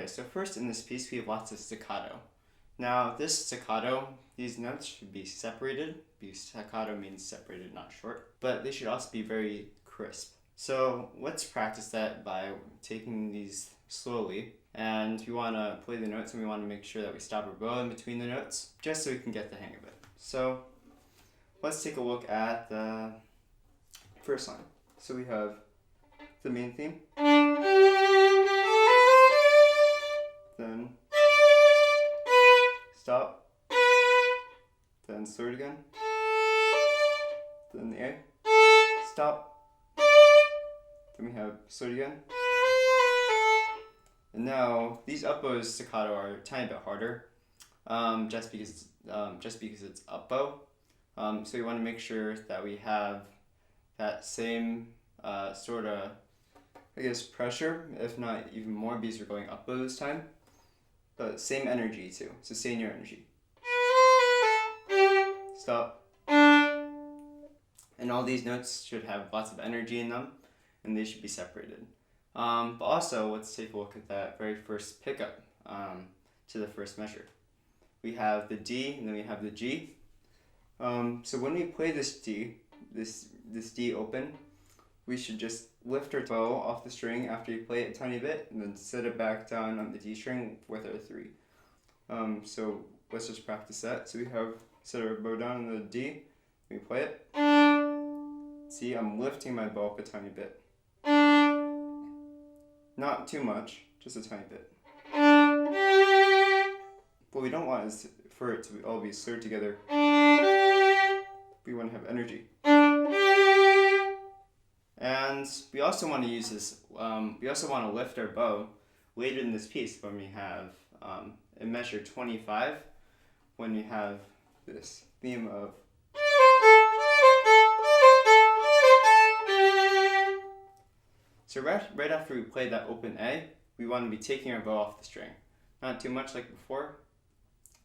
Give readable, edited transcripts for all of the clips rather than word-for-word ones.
Okay, so first in this piece we have lots of staccato. Now this staccato, these notes should be separated, because staccato means separated, not short, but they should also be very crisp. So let's practice that by taking these slowly, and we want to play the notes and we want to make sure that we stop our bow in between the notes, just so we can get the hang of it. So let's take a look at the first line. So we have the main theme, then stop, then slow it again, then the A, stop, then we have slow it again, and now these up bows staccato are a tiny bit harder, just because it's up bow. So we want to make sure that we have that same sort of, I guess, pressure, if not even more, because we're going up bow this time. But same energy too. Sustain your energy. Stop. And all these notes should have lots of energy in them, and they should be separated. But also, let's take a look at that very first pickup to the first measure. We have the D, and then we have the G. So when we play this D, this D open, we should just lift our bow off the string after you play it a tiny bit, and then set it back down on the D string with our 3. So let's just practice that. So we have set our bow down on the D, we play it. See, I'm lifting my bow up a tiny bit. Not too much, just a tiny bit. What we don't want is for it to all be slurred together. We want to have energy. And we also want to use this, we also want to lift our bow later in this piece when we have, in measure 25, when we have this theme of. So right after we play that open A, we want to be taking our bow off the string. Not too much like before,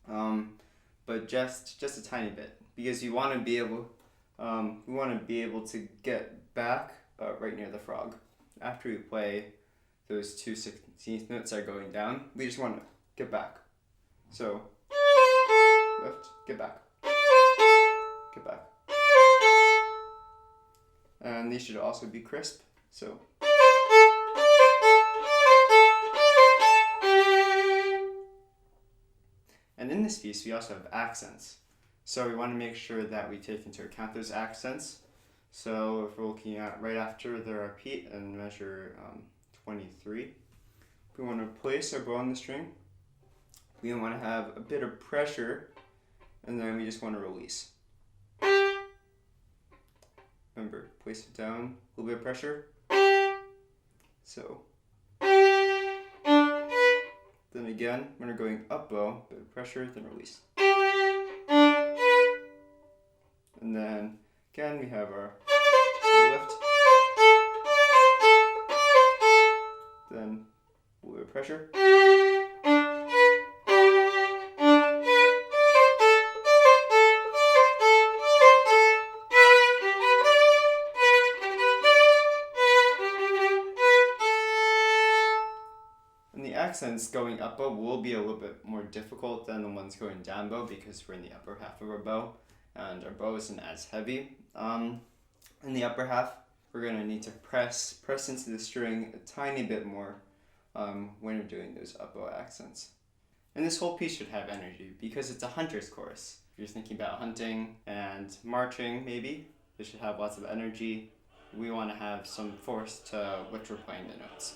but just a tiny bit, because you want to be able, to get back right near the frog. After we play those 2 16th notes that are going down, we just want to get back. So lift, get back, get back, and these should also be crisp. So. And in this piece, we also have accents. So we want to make sure that we take into account those accents. So if we're looking at right after the repeat in measure 23, we want to place our bow on the string. We want to have a bit of pressure, and then we just want to release. Remember, place it down, a little bit of pressure. So. Then again, when we're going up bow, bit of pressure, then release. And then again, we have our lift, then a little bit of pressure. Accents going up bow will be a little bit more difficult than the ones going down bow, because we're in the upper half of our bow and our bow isn't as heavy. In the upper half, we're going to need to press into the string a tiny bit more when we're doing those up bow accents. And this whole piece should have energy because it's a hunter's chorus. If you're thinking about hunting and marching, maybe, it should have lots of energy. We want to have some force to which we're playing the notes.